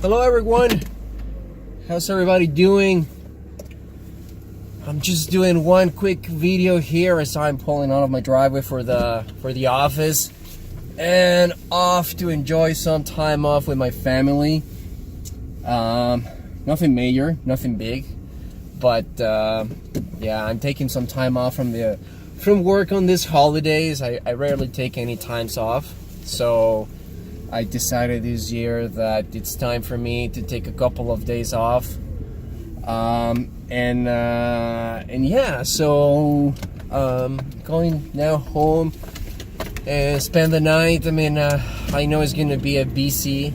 Hello everyone, how's everybody doing? I'm just doing one quick video here as I'm pulling out of my driveway for the office and off to enjoy some time off with my family. Nothing major, nothing big, but yeah, I'm taking some time off from work on these holidays. I rarely take any times off, so I decided this year that it's time for me to take a couple of days off, and yeah, so going now home and spend the night. I mean, I know it's gonna be a busy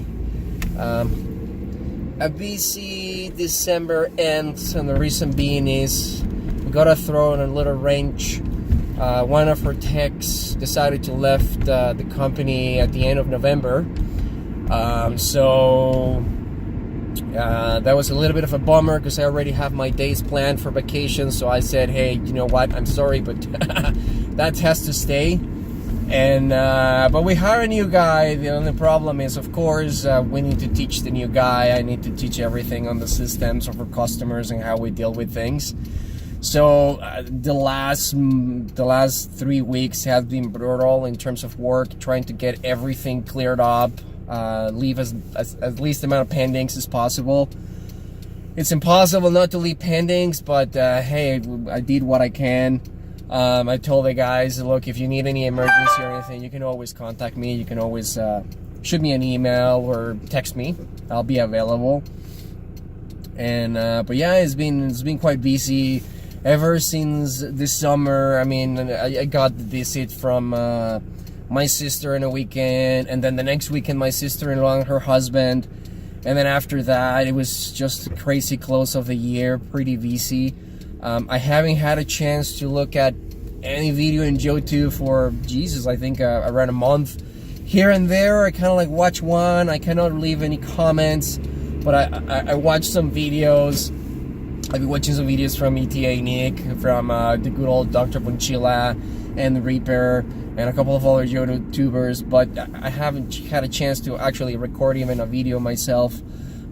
December end, and the reason being is we gotta throw in a little wrench. One of her techs decided to left the company at the end of November, so that was a little bit of a bummer because I already have my days planned for vacation. So I said, hey, you know what, I'm sorry, but that has to stay. And but we hire a new guy. The only problem is, of course, we need to teach the new guy. I need to teach everything on the systems of our customers and how we deal with things. So the last 3 weeks have been brutal in terms of work, trying to get everything cleared up, leave as least amount of pendings as possible. It's impossible not to leave pendings, but hey, I did what I can. I told the guys, look, if you need any emergency or anything, you can always contact me. You can always shoot me an email or text me. I'll be available. And but yeah, it's been quite busy ever since this summer. I mean, I got the visit from my sister in a weekend, and then the next weekend my sister-in-law and her husband, and then after that it was just a crazy close of the year, pretty busy. I haven't had a chance to look at any video in Jotu for Jesus, I think around a month. Here and there I kind of like watch one. I cannot leave any comments, but I watched some videos. I've been watching some videos from ETA Nick, from the good old Dr. Bunchila and the Reaper, and a couple of other YouTubers, but I haven't had a chance to actually record even a video myself.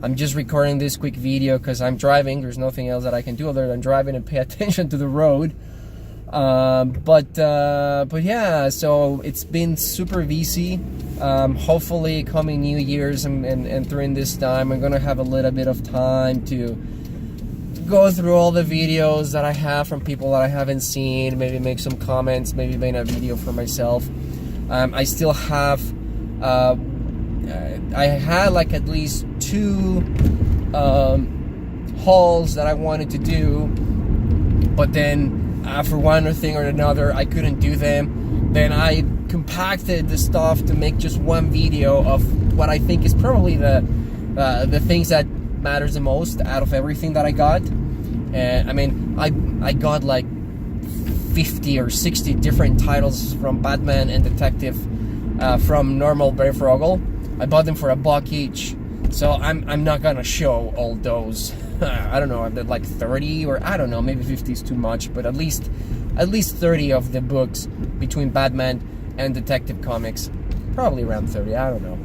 I'm just recording this quick video because I'm driving. There's nothing else that I can do other than driving and pay attention to the road. But yeah, so it's been super busy. Hopefully coming New Year's and during this time I'm gonna have a little bit of time to go through all the videos that I have from people that I haven't seen, maybe make some comments, maybe make a video for myself. I still have I had like at least 2 hauls that I wanted to do, but then for one thing or another I couldn't do them. Then I compacted the stuff to make just one video of what I think is probably the things that matters the most out of everything that I got. And I mean, I got like 50 or 60 different titles from Batman and Detective from normal Brave Rogel. I bought them for $1 each, so I'm not gonna show all those. I don't know, like 30, or I don't know, maybe 50 is too much, but at least 30 of the books between Batman and Detective Comics. Probably around 30, I don't know.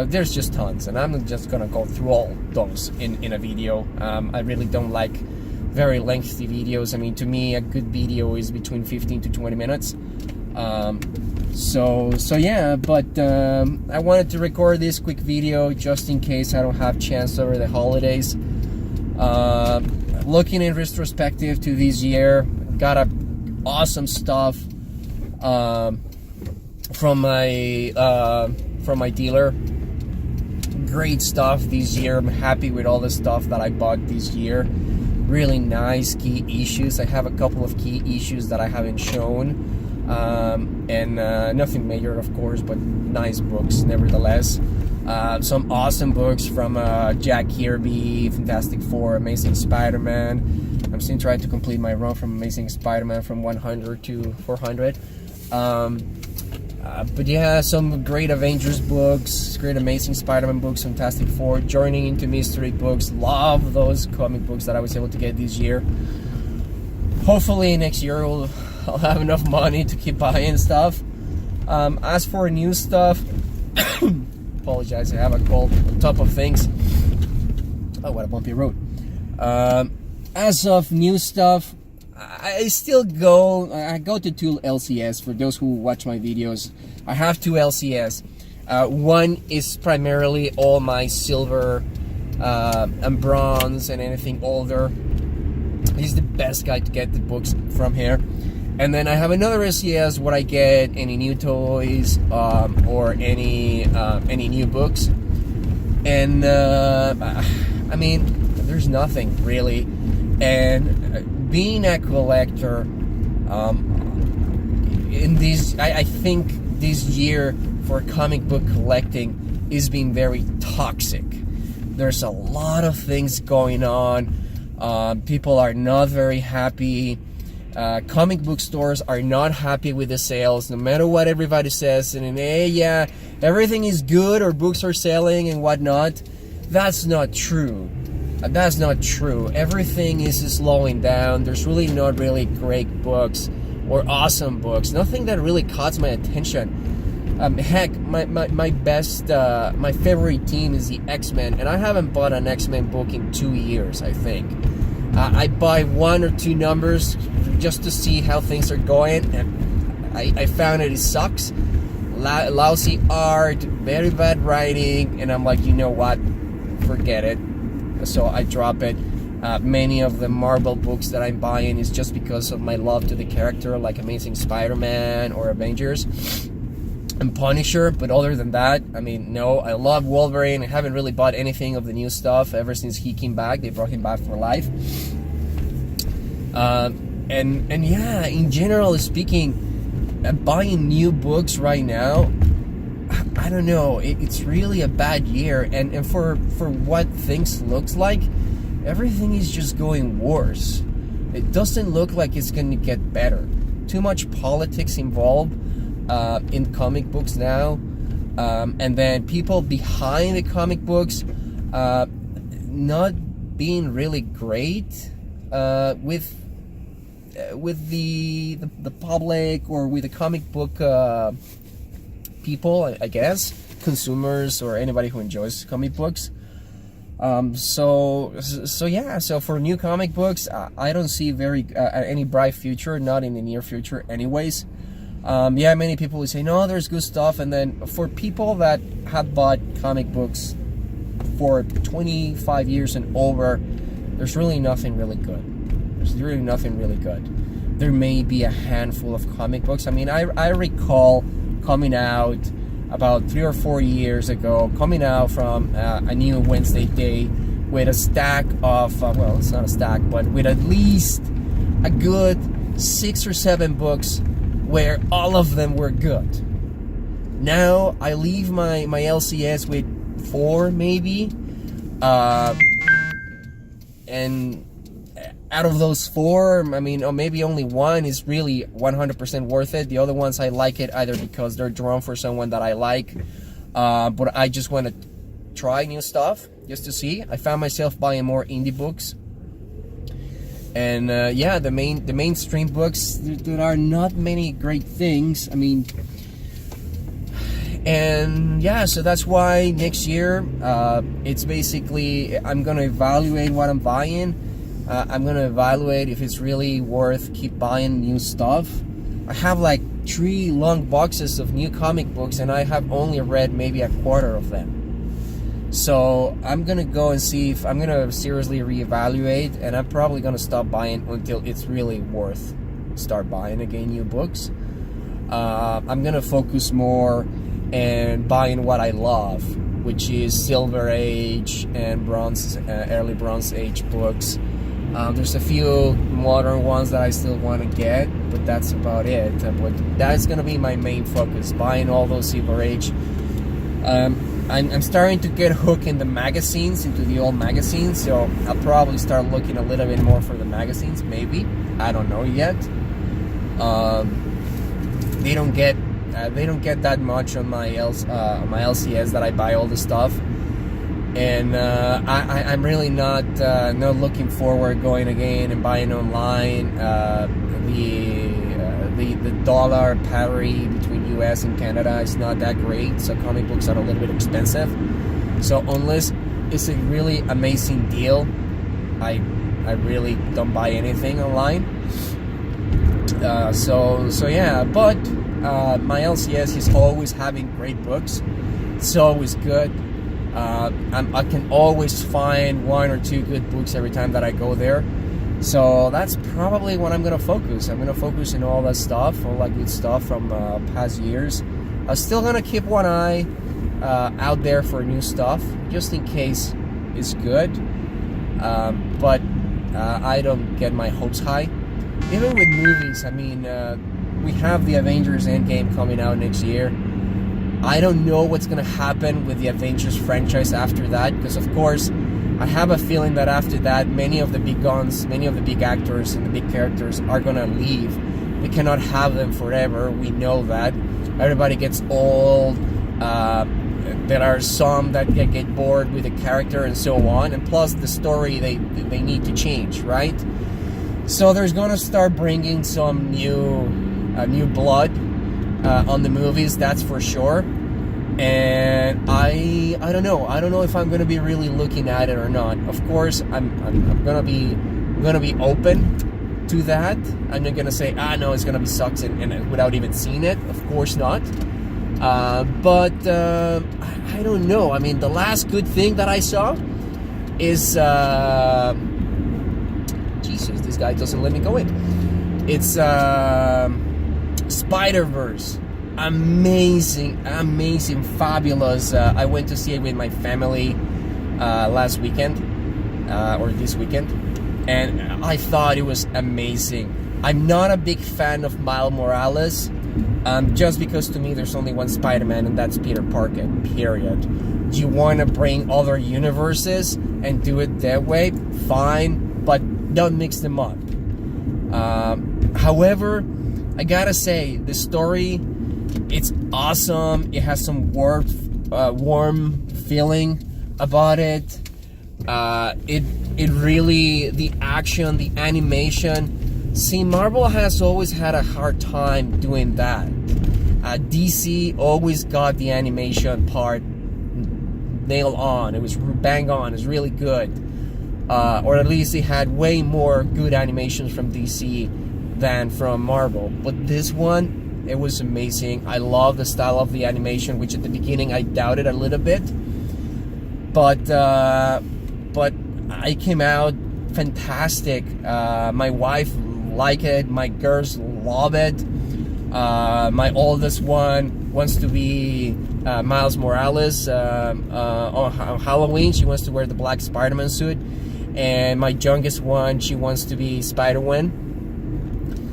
There's just tons, and I'm just gonna go through all those in a video. I really don't like very lengthy videos. I mean, to me, a good video is between 15 to 20 minutes. So yeah, but I wanted to record this quick video just in case I don't have chance over the holidays. Looking in retrospective to this year, got awesome stuff from my dealer. Great stuff this year. I'm happy with all the stuff that I bought this year. Really nice key issues. I have a couple of key issues that I haven't shown, and nothing major, of course, but nice books nevertheless. Some awesome books from Jack Kirby, Fantastic Four, Amazing Spider-Man. I'm still trying to complete my run from Amazing Spider-Man from 100 to 400. But yeah, some great Avengers books, great Amazing Spider-Man books, Fantastic Four, joining into mystery books. Love those comic books that I was able to get this year. Hopefully next year I'll have enough money to keep buying stuff. As for new stuff, apologize, I have a cold on top of things. Oh, what a bumpy road. As of new stuff, I still go. I go to 2 LCS. For those who watch my videos, I have 2 LCS. One is primarily all my silver and bronze and anything older. He's the best guy to get the books from here. And then I have another LCS where I get any new toys or any new books. And I mean, there's nothing really. And being a collector, in this, I think this year for comic book collecting is being very toxic. There's a lot of things going on. People are not very happy. Comic book stores are not happy with the sales, no matter what everybody says. And hey, yeah, everything is good or books are selling and whatnot. That's not true. That's not true. Everything is slowing down. There's really not really great books or awesome books. Nothing that really caught my attention. Heck, my favorite team is the X-Men, and I haven't bought an X-Men book in 2 years, I think. I buy 1 or 2 numbers just to see how things are going, and I found it sucks. Lousy art, very bad writing, and I'm like, you know what? Forget it. So I drop it. Many of the Marvel books that I'm buying is just because of my love to the character, like Amazing Spider-Man or Avengers and Punisher. But other than that, I mean, no, I love Wolverine. I haven't really bought anything of the new stuff ever since he came back. They brought him back for life. And yeah, in general speaking, buying new books right now, I don't know, it's really a bad year, and for what things looks like, everything is just going worse. It doesn't look like it's going to get better. Too much politics involved in comic books now, and then people behind the comic books not being really great with the public or with the comic book people, I guess, consumers or anybody who enjoys comic books. So yeah, so for new comic books, I don't see any bright future, not in the near future anyways. Yeah, many people will say, no, there's good stuff, and then for people that have bought comic books for 25 years and over, there's really nothing really good. There's really nothing really good. There may be a handful of comic books. I mean, I recall coming out about 3 or 4 years ago, coming out from a new Wednesday day with a stack of, well, it's not a stack, but with at least a good 6 or 7 books where all of them were good. Now I leave my LCS with 4 maybe, and out of those 4, I mean, or maybe only 1 is really 100% worth it. The other ones I like it either because they're drawn for someone that I like, but I just want to try new stuff just to see. I found myself buying more indie books, and yeah, the mainstream books, there are not many great things. I mean, and yeah, so that's why next year it's basically I'm gonna evaluate what I'm buying. I'm gonna evaluate if it's really worth keep buying new stuff. I have like 3 long boxes of new comic books, and I have only read maybe a quarter of them. So I'm gonna go and see if I'm gonna seriously reevaluate, and I'm probably gonna stop buying until it's really worth start buying again new books. I'm gonna focus more and buying what I love, which is Silver Age and Bronze, early Bronze Age books. There's a few modern ones that I still want to get, but that's about it. But that's gonna be my main focus, buying all those Silver Age. I'm starting to get hooked in the magazines, into the old magazines, so I'll probably start looking a little bit more for the magazines, maybe. I don't know yet. They don't get that much on my LCS that I buy all the stuff, and I'm really not looking forward going again and buying online. The dollar parity between US and Canada is not that great, so comic books are a little bit expensive. So unless is a really amazing deal. I really don't buy anything online. So yeah, but my LCS, he's always having great books. It's always good. I can always find 1 or 2 good books every time that I go there. So that's probably what I'm gonna focus. I'm gonna focus on all that stuff, all that good stuff from past years. I'm still gonna keep one eye out there for new stuff, just in case it's good. But I don't get my hopes high. Even with movies, I mean, we have the Avengers Endgame coming out next year. I don't know what's going to happen with the Avengers franchise after that, because of course, I have a feeling that after that, many of the big guns, many of the big actors and the big characters are going to leave. We cannot have them forever. We know that. Everybody gets old. There are some that get bored with the character and so on. And plus, the story, they need to change, right? So there's going to start bringing some new blood on the movies, that's for sure. And I don't know if I'm going to be really looking at it or not. Of course, I'm going to be open to that. I'm not going to say no, it's going to be sucks and without even seeing it. Of course not. But I don't know. I mean, the last good thing that I saw is Jesus, this guy doesn't let me go in. It's Spider-Verse. Amazing, fabulous. I went to see it with my family last weekend, or this weekend, and I thought it was amazing. I'm not a big fan of Miles Morales, just because to me there's only one Spider-Man, and that's Peter Parker, period. Do you want to bring other universes and do it that way? Fine, but don't mix them up. However, I gotta say, the story, it's awesome. It has some warm feeling about it. It really, the action, the animation. See, Marvel has always had a hard time doing that. DC always got the animation part nailed on. It was bang on. It's really good. Or at least they had way more good animations from DC than from Marvel. But this one, it was amazing. I love the style of the animation, which at the beginning I doubted a little bit. But I came out fantastic. My wife liked it. My girls love it. My oldest one wants to be Miles Morales. On Halloween, she wants to wear the black Spider-Man suit. And my youngest one, she wants to be Spider-Man.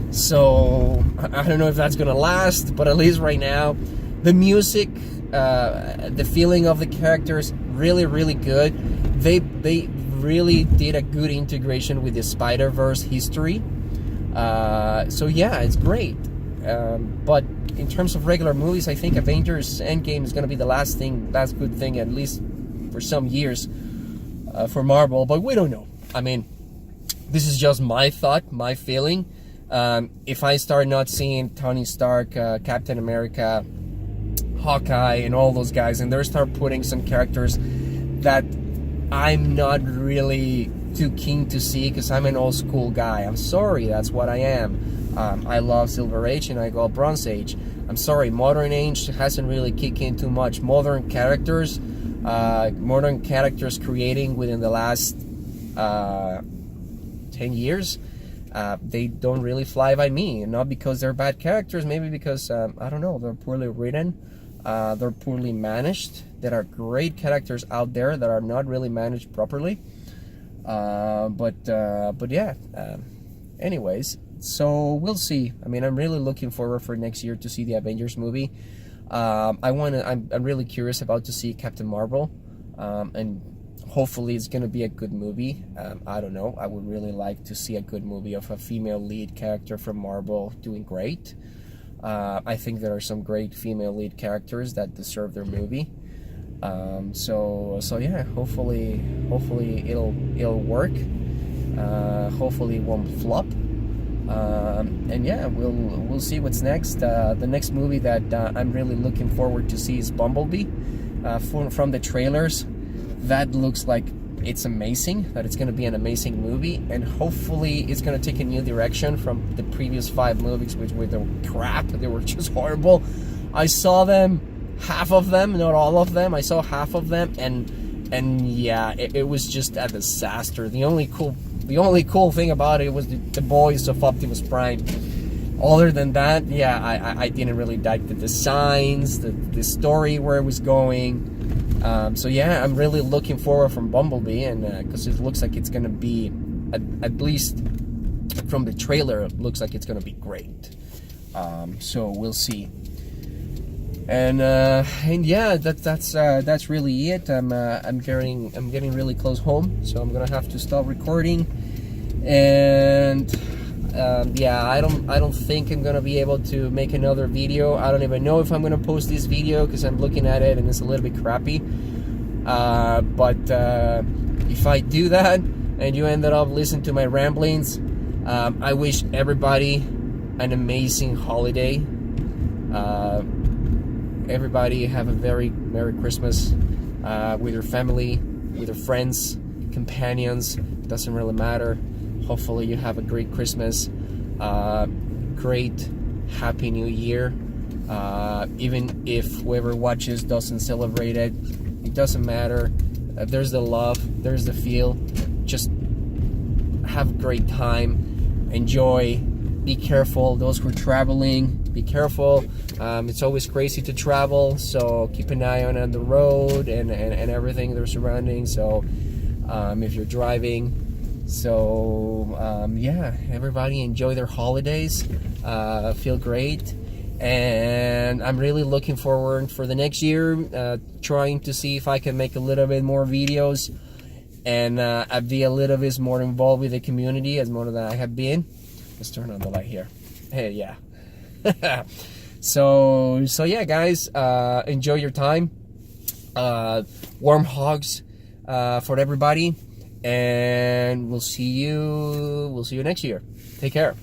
So I don't know if that's gonna last, but at least right now, the music, the feeling of the characters, really good. They really did a good integration with the Spider-Verse history. So yeah, it's great. But in terms of regular movies, I think Avengers Endgame is gonna be the last good thing, at least for some years, for Marvel. But we don't know. I mean, this is just my thought, my feeling. If I start not seeing Tony Stark, Captain America, Hawkeye, and all those guys, and they start putting some characters that I'm not really too keen to see, because I'm an old school guy. I'm sorry, that's what I am. I love Silver Age and I love Bronze Age. I'm sorry, Modern Age hasn't really kicked in too much. Modern characters creating within the last 10 years, they don't really fly by me. Not because they're bad characters, maybe because I don't know, they're poorly written, they're poorly managed. There are great characters out there that are not really managed properly. But yeah. Anyways, so we'll see. I mean, I'm really looking forward for next year to see the Avengers movie. I'm really curious about to see Captain Marvel, and hopefully it's gonna be a good movie. I don't know. I would really like to see a good movie of a female lead character from Marvel doing great. I think there are some great female lead characters that deserve their movie. So yeah. Hopefully it'll work. Hopefully it won't flop. And yeah, we'll see what's next. The next movie that I'm really looking forward to see is Bumblebee. From the trailers, that looks like it's amazing, that it's going to be an amazing movie, and hopefully it's going to take a new direction from the previous 5 movies, which were the crap. They were just horrible. I saw them, half of them, not all of them. I saw half of them, and yeah, it was just a disaster. The only cool thing about it was the voice of Optimus Prime. Other than that, yeah, I didn't really like the designs, the story, where it was going. So yeah, I'm really looking forward from Bumblebee, and because it looks like it's gonna be, at least from the trailer, it looks like it's gonna be great. So we'll see. And yeah, that's really it. I'm getting really close home, so I'm gonna have to stop recording. And yeah, I don't think I'm gonna be able to make another video. I don't even know if I'm gonna post this video, because I'm looking at it and it's a little bit crappy. But if I do that and you ended up listening to my ramblings, I wish everybody an amazing holiday. Everybody have a very Merry Christmas with your family, with your friends, companions. Doesn't really matter. Hopefully you have a great Christmas, great Happy New Year. Even if whoever watches doesn't celebrate it, it doesn't matter. There's the love, there's the feel. Just have a great time, enjoy, be careful. Those who are traveling, be careful. It's always crazy to travel, so keep an eye on the road and everything, their surroundings. So if you're driving, so yeah, everybody enjoy their holidays, feel great, and I'm really looking forward for the next year, trying to see if I can make a little bit more videos and be a little bit more involved with the community as more than I have been. Let's turn on the light here. Hey, yeah. So yeah, guys, enjoy your time. Warm hugs for everybody, and we'll see you next year. Take care.